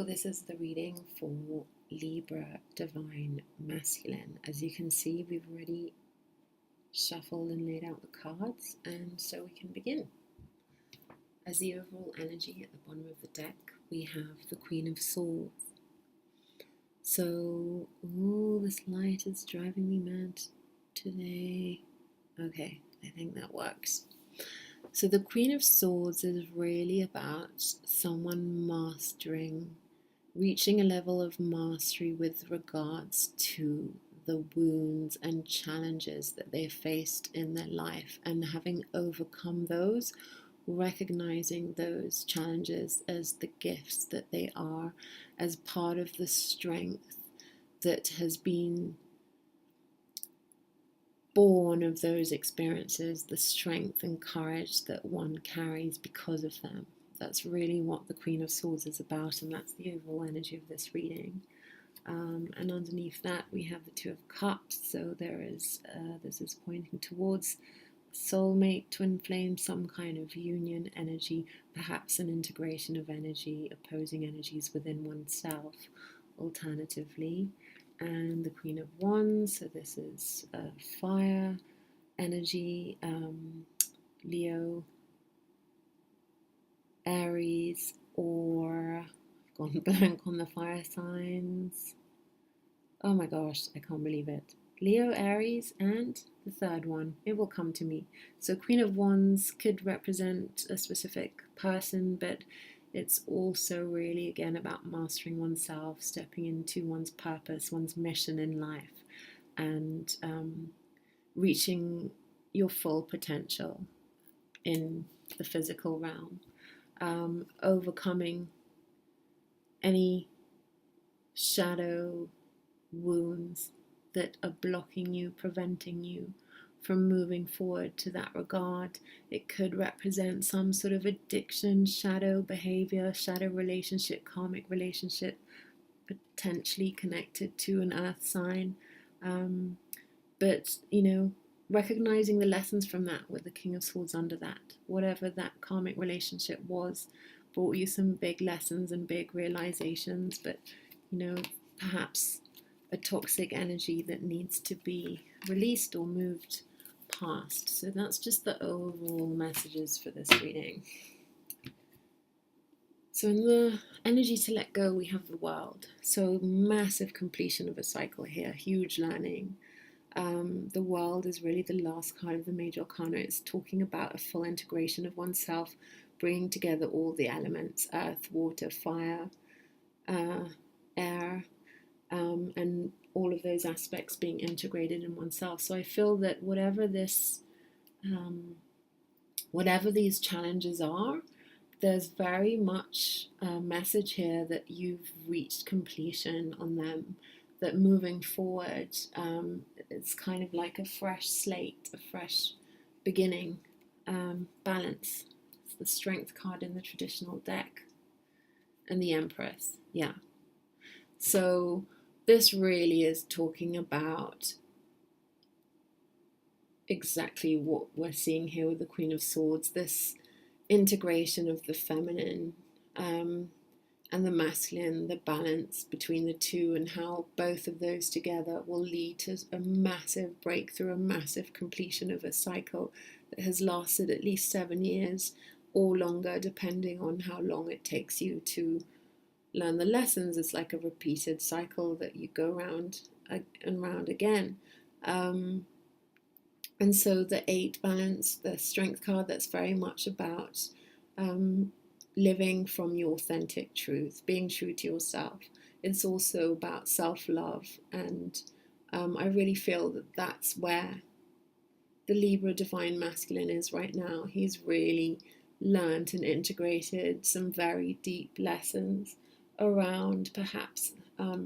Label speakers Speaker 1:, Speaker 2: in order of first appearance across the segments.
Speaker 1: this is the reading for Libra Divine Masculine. As you can see, we've already shuffled and laid out the cards, and so we can begin. As the overall energy at the bottom of the deck, we have the Queen of Swords. So, this light is driving me mad today. Okay, I think that works. So the Queen of Swords is really about someone mastering, reaching a level of mastery with regards to the wounds and challenges that they faced in their life, and having overcome those, recognizing those challenges as the gifts that they are, as part of the strength that has been born of those experiences, the strength and courage that one carries because of them. That's really what the Queen of Swords is about, and that's the overall energy of this reading. And underneath that we have the Two of Cups, so there is this is pointing towards soulmate, twin flame, some kind of union energy, perhaps an integration of energy, opposing energies within oneself, alternatively. And the Queen of Wands, so this is fire energy, Leo, Aries, or I've gone blank on the fire signs. Oh my gosh, I can't believe it. Leo, Aries, and the third one, it will come to me. So Queen of Wands could represent a specific person, but it's also really, again, about mastering oneself, stepping into one's purpose, one's mission in life, and reaching your full potential in the physical realm, overcoming any shadow wounds that are blocking you, preventing you from moving forward to that regard. It could represent some sort of addiction, shadow behavior, shadow relationship, karmic relationship, potentially connected to an earth sign. But, you know, recognizing the lessons from that with the King of Swords under that, whatever that karmic relationship was, brought you some big lessons and big realizations, but, you know, perhaps a toxic energy that needs to be released or moved past. So that's just the overall messages for this reading. So in the energy to let go, we have the World. So massive completion of a cycle here, huge learning. The World is really the last card of the major arcana. It's talking about a full integration of oneself, bringing together all the elements, earth, water, fire, air, and all of those aspects being integrated in oneself. So I feel that whatever these challenges are, there's very much a message here that you've reached completion on them, that moving forward, it's kind of like a fresh slate, a fresh beginning, balance. It's the Strength card in the traditional deck, and the Empress, yeah. So this really is talking about exactly what we're seeing here with the Queen of Swords, this integration of the feminine and the masculine, the balance between the two, and how both of those together will lead to a massive breakthrough, a massive completion of a cycle that has lasted at least 7 years or longer, depending on how long it takes you to learn the lessons. It's like a repeated cycle that you go round and round again. And so the 8 balance, the Strength card, that's very much about living from your authentic truth, being true to yourself. It's also about self-love, and I really feel that that's where the Libra Divine Masculine is right now. He's really learned and integrated some very deep lessons around perhaps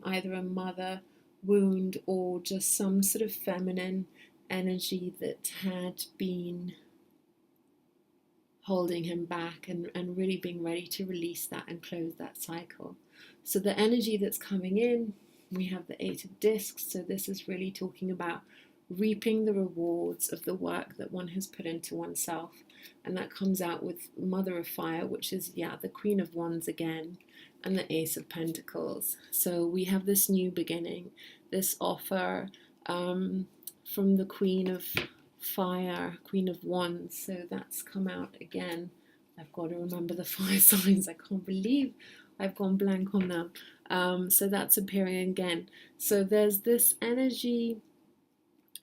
Speaker 1: either a mother wound or just some sort of feminine energy that had been holding him back, and really being ready to release that and close that cycle. So the energy that's coming in, we have the 8 of Discs. So this is really talking about reaping the rewards of the work that one has put into oneself. And that comes out with Mother of Fire, which is, yeah, the Queen of Wands again. and the Ace of Pentacles. So we have this new beginning, this offer from the Queen of Fire, Queen of Wands. So that's come out again. I've got to remember the fire signs. I can't believe I've gone blank on them. So that's appearing again. So there's this energy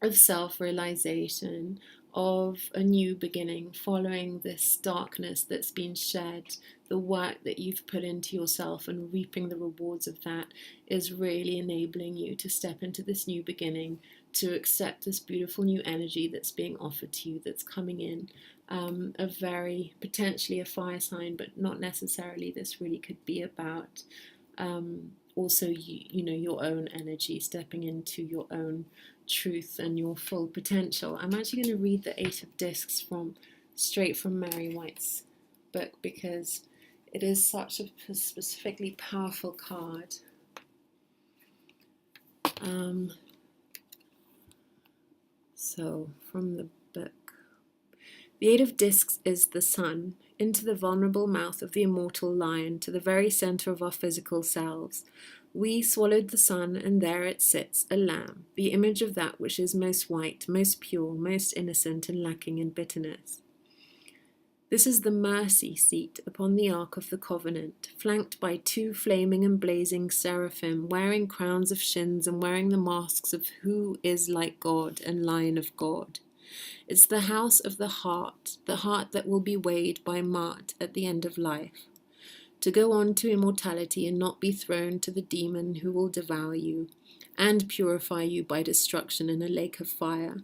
Speaker 1: of self-realization, of a new beginning, following this darkness that's been shed. The work that you've put into yourself and reaping the rewards of that is really enabling you to step into this new beginning, to accept this beautiful new energy that's being offered to you, that's coming in. A very, potentially a fire sign, but not necessarily. This really could be about also you know, your own energy, stepping into your own truth and your full potential. I'm actually going to read the Eight of Discs straight from Mary White's book, because it is such a specifically powerful card. So from the book, the Eight of Discs is the sun, into the vulnerable mouth of the immortal lion, to the very center of our physical selves. We swallowed the sun, and there it sits, a lamb, the image of that which is most white, most pure, most innocent, and lacking in bitterness. This is the mercy seat upon the Ark of the Covenant, flanked by two flaming and blazing seraphim, wearing crowns of shins and wearing the masks of who is like God and Lion of God. It's the house of the heart that will be weighed by Mart at the end of life, to go on to immortality and not be thrown to the demon who will devour you and purify you by destruction in a lake of fire.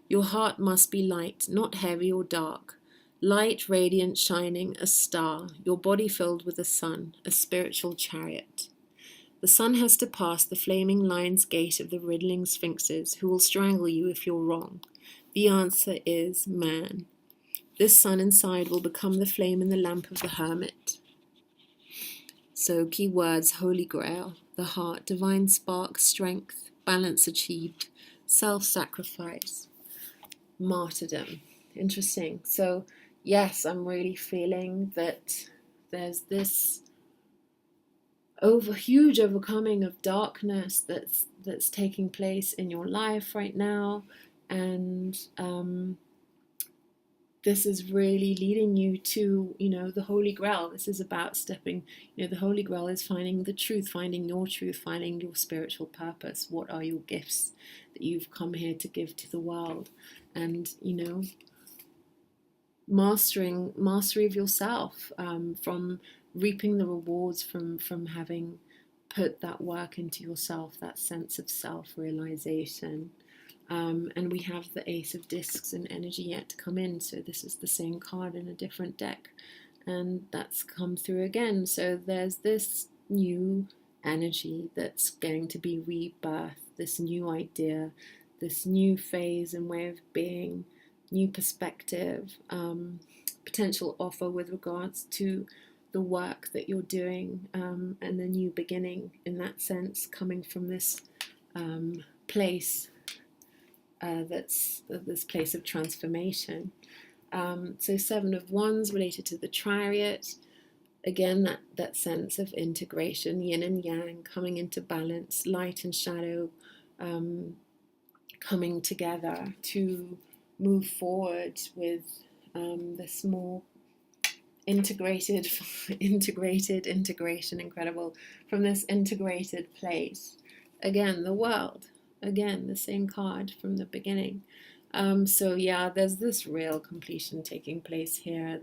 Speaker 1: Your heart must be light, not heavy or dark. Light, radiant, shining, a star, your body filled with the sun, a spiritual chariot. The sun has to pass the flaming lion's gate of the riddling sphinxes, who will strangle you if you're wrong. The answer is man. This sun inside will become the flame in the lamp of the hermit. So key words: Holy Grail, the heart, divine spark, strength, balance achieved, self-sacrifice, martyrdom. Interesting. So yes, I'm really feeling that there's this huge overcoming of darkness that's taking place in your life right now, and this is really leading you to, you know, the Holy Grail. This is about stepping, you know, the Holy Grail is finding the truth, finding your truth, finding your spiritual purpose. What are your gifts that you've come here to give to the world? And, you know, mastery of yourself, from reaping the rewards from having put that work into yourself, that sense of self-realization. And we have the Ace of Discs and energy yet to come in, so this is the same card in a different deck, and that's come through again. So there's this new energy that's going to be rebirth, this new idea, this new phase and way of being, new perspective, potential offer with regards to the work that you're doing, and the new beginning in that sense, coming from this place, that's this place of transformation. So Seven of Wands related to the Chariot. Again, that sense of integration, yin and yang, coming into balance, light and shadow coming together to move forward with this more integration, incredible, from this integrated place. Again, the world. Again, the same card from the beginning. So yeah, there's this real completion taking place here,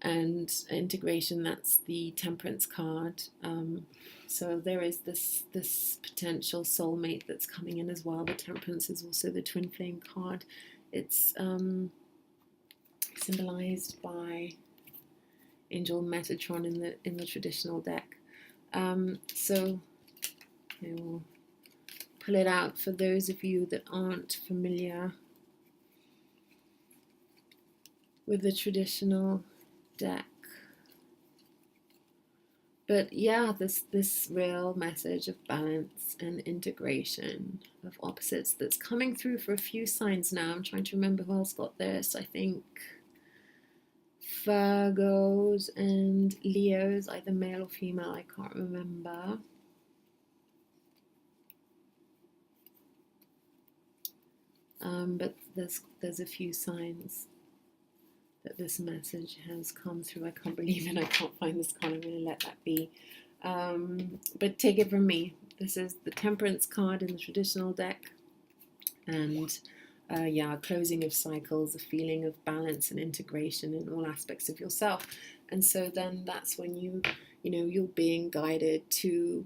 Speaker 1: and integration, that's the Temperance card. So there is this potential soulmate that's coming in as well. The Temperance is also the Twinflame card. It's symbolized by Angel Metatron in the traditional deck. So I will pull it out for those of you that aren't familiar with the traditional deck. But yeah, this real message of balance and integration of opposites that's coming through for a few signs now. I'm trying to remember who else got this. I think Virgos and Leos, either male or female, I can't remember. But there's a few signs that this message has come through. I can't believe it. I can't find this card. I'm going to let that be. But take it from me. This is the Temperance card in the traditional deck. And yeah, a closing of cycles, a feeling of balance and integration in all aspects of yourself. And so then that's when you're being guided to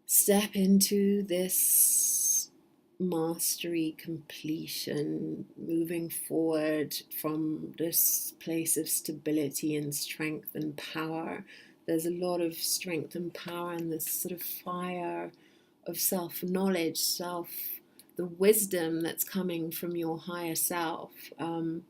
Speaker 1: step into this mastery, completion, moving forward from this place of stability and strength and power. There's a lot of strength and power and this sort of fire of self-knowledge, the wisdom that's coming from your higher self, and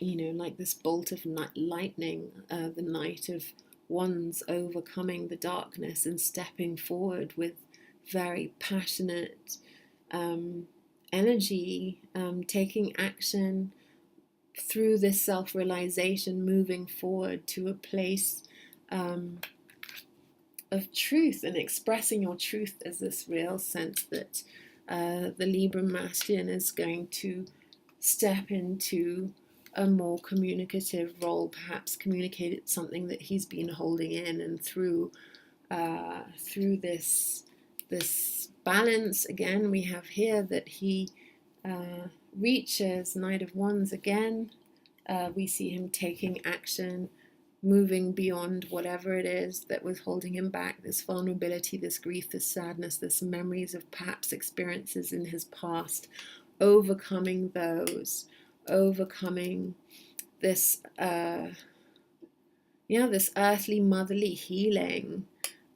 Speaker 1: like this bolt of lightning, the Knight of Wands overcoming the darkness and stepping forward with very passionate energy, taking action through this self-realization, moving forward to a place of truth and expressing your truth. As this real sense that the Libra masculine is going to step into a more communicative role, perhaps communicate something that he's been holding in, and through this balance, again, we have here that he reaches Knight of Wands again. We see him taking action, moving beyond whatever it is that was holding him back, this vulnerability, this grief, this sadness, this memories of perhaps experiences in his past, overcoming those, overcoming this this earthly motherly healing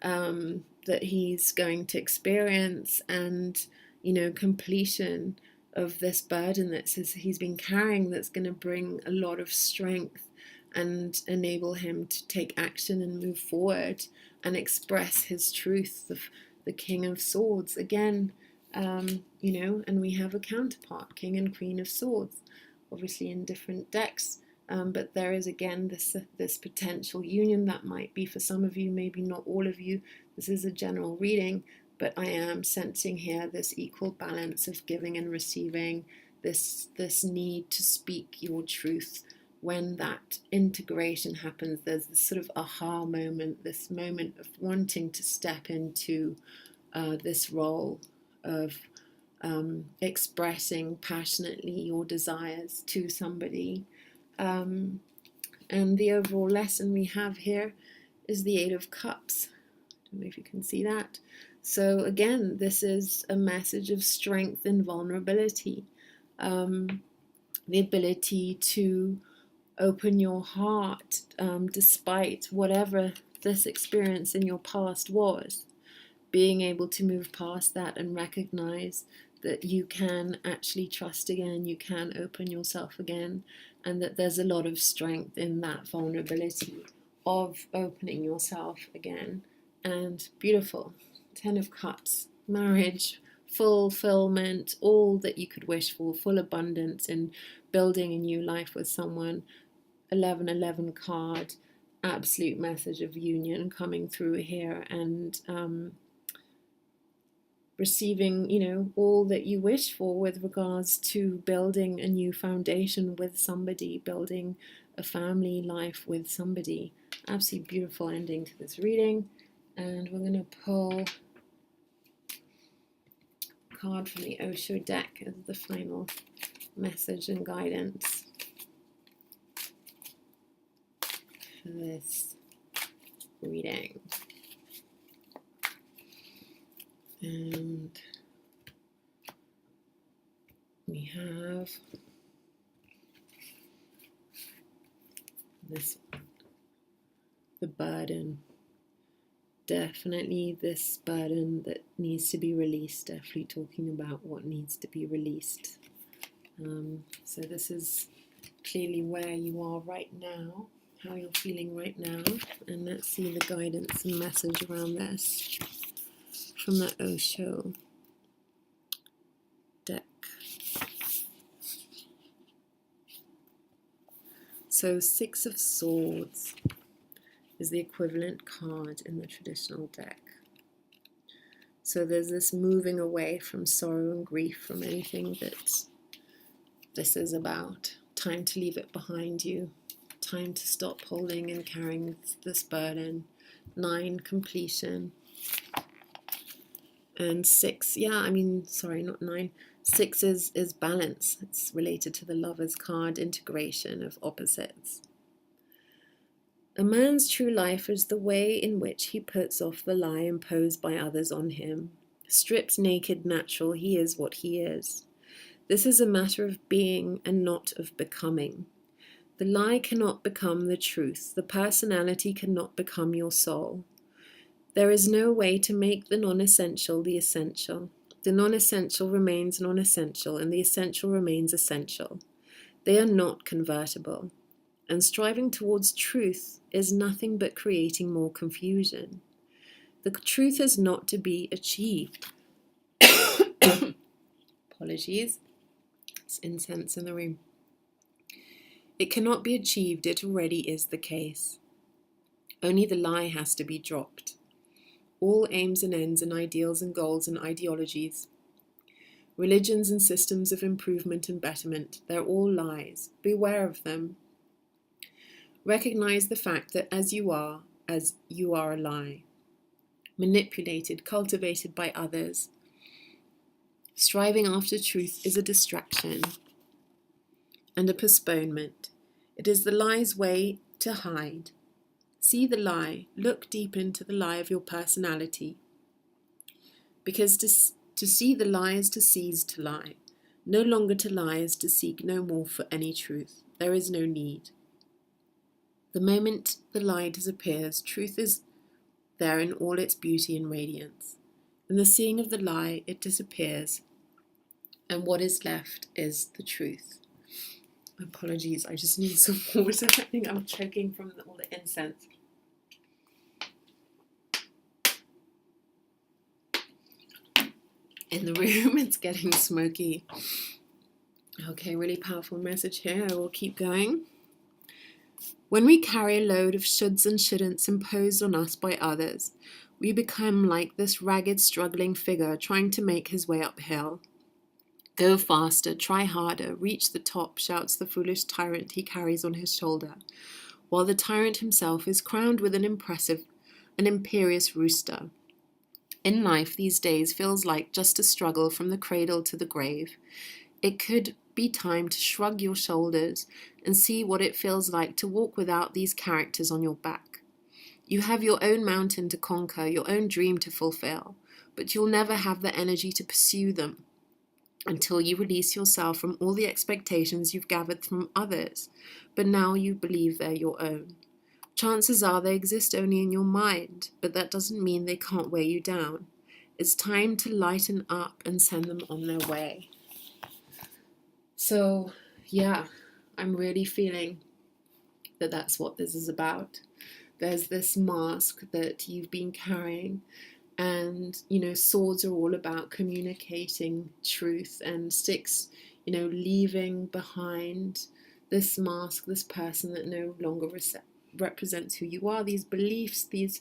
Speaker 1: that he's going to experience, and completion of this burden that he's been carrying, that's going to bring a lot of strength and enable him to take action and move forward and express his truth. The King of Swords again, and we have a counterpart, King and Queen of Swords, obviously in different decks, but there is again this potential union that might be for some of you, maybe not all of you. This is a general reading, but I am sensing here this equal balance of giving and receiving, this need to speak your truth. When that integration happens, there's this sort of aha moment, this moment of wanting to step into this role of expressing passionately your desires to somebody. And the overall lesson we have here is the Eight of Cups. I don't know if you can see that. So again, this is a message of strength and vulnerability. The ability to open your heart despite whatever this experience in your past was. Being able to move past that and recognize that you can actually trust again, you can open yourself again, and that there's a lot of strength in that vulnerability of opening yourself again. And beautiful. 10 of Cups, marriage, fulfillment, all that you could wish for, full abundance in building a new life with someone. 1111 card, absolute message of union coming through here, and receiving, all that you wish for with regards to building a new foundation with somebody, building a family life with somebody. Absolutely beautiful ending to this reading. And we're going to pull a card from the Osho deck as the final message and guidance for this reading. And we have this, the burden. Definitely this burden that needs to be released, definitely talking about what needs to be released. So this is clearly where you are right now, how you're feeling right now, and let's see the guidance and message around this from the Osho deck. So 6 of Swords is the equivalent card in the traditional deck. So there's this moving away from sorrow and grief, from anything that this is about. Time to leave it behind you. Time to stop holding and carrying this burden. 9, completion. And 6, not 9. 6 is balance. It's related to the Lover's card, integration of opposites. A man's true life is the way in which he puts off the lie imposed by others on him. Stripped naked, natural, he is what he is. This is a matter of being and not of becoming. The lie cannot become the truth. The personality cannot become your soul. There is no way to make the non-essential the essential. The non-essential remains non-essential, and the essential remains essential. They are not convertible. And striving towards truth is nothing but creating more confusion. The truth is not to be achieved. Apologies. It's incense in the room. It cannot be achieved. It already is the case. Only the lie has to be dropped. All aims and ends and ideals and goals and ideologies, religions and systems of improvement and betterment, they're all lies. Beware of them. Recognize the fact that as you are a lie, manipulated, cultivated by others. Striving after truth is a distraction and a postponement. It is the lie's way to hide. See the lie. Look deep into the lie of your personality. Because to see the lie is to cease to lie. No longer to lie is to seek no more for any truth. There is no need. The moment the lie disappears, truth is there in all its beauty and radiance. In the seeing of the lie, it disappears, and what is left is the truth. Apologies, I just need some water. I think I'm choking from all the incense. In the room, it's getting smoky. Okay, really powerful message here. I will keep going. When we carry a load of shoulds and shouldn'ts imposed on us by others, we become like this ragged, struggling figure trying to make his way uphill. Go faster, try harder, reach the top, shouts the foolish tyrant he carries on his shoulder, while the tyrant himself is crowned with an imperious rooster. In life these days feels like just a struggle from the cradle to the grave. It could be time to shrug your shoulders and see what it feels like to walk without these characters on your back. You have your own mountain to conquer, your own dream to fulfill, but you'll never have the energy to pursue them until you release yourself from all the expectations you've gathered from others, but now you believe they're your own. Chances are they exist only in your mind, but that doesn't mean they can't weigh you down. It's time to lighten up and send them on their way. So, yeah, I'm really feeling that that's what this is about. There's this mask that you've been carrying, and, swords are all about communicating truth, and sticks, leaving behind this mask, this person that no longer represents who you are, these beliefs, these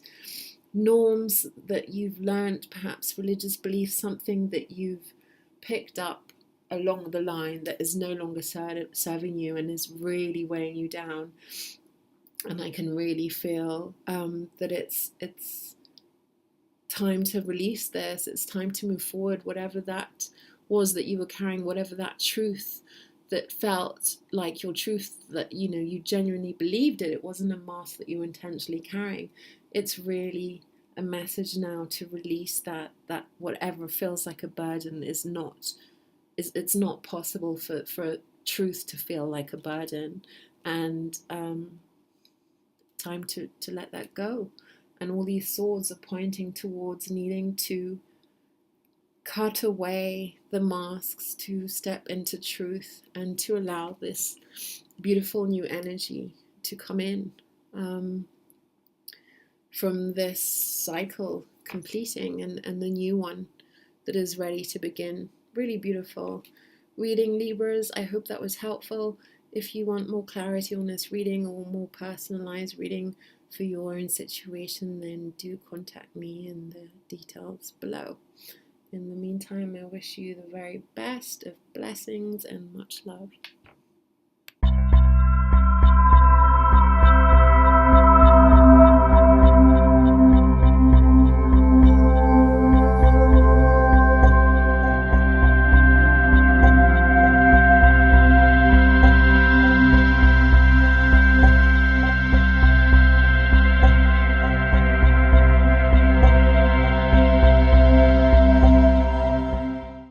Speaker 1: norms that you've learned, perhaps religious beliefs, something that you've picked up along the line that is no longer serving you and is really weighing you down. And I can really feel that it's time to release this. It's time to move forward, whatever that was that you were carrying, whatever that truth that felt like your truth, that you genuinely believed it. It wasn't a mask that you were intentionally carrying. It's really a message now to release that whatever feels like a burden is not. It's not possible for truth to feel like a burden, and time to let that go. And all these swords are pointing towards needing to cut away the masks, to step into truth, and to allow this beautiful new energy to come in from this cycle completing, and the new one that is ready to begin. Really beautiful reading, Libras. I hope that was helpful. if you want more clarity on this reading or more personalized reading for your own situation, then do contact me in the details below. In the meantime, I wish you the very best of blessings and much love.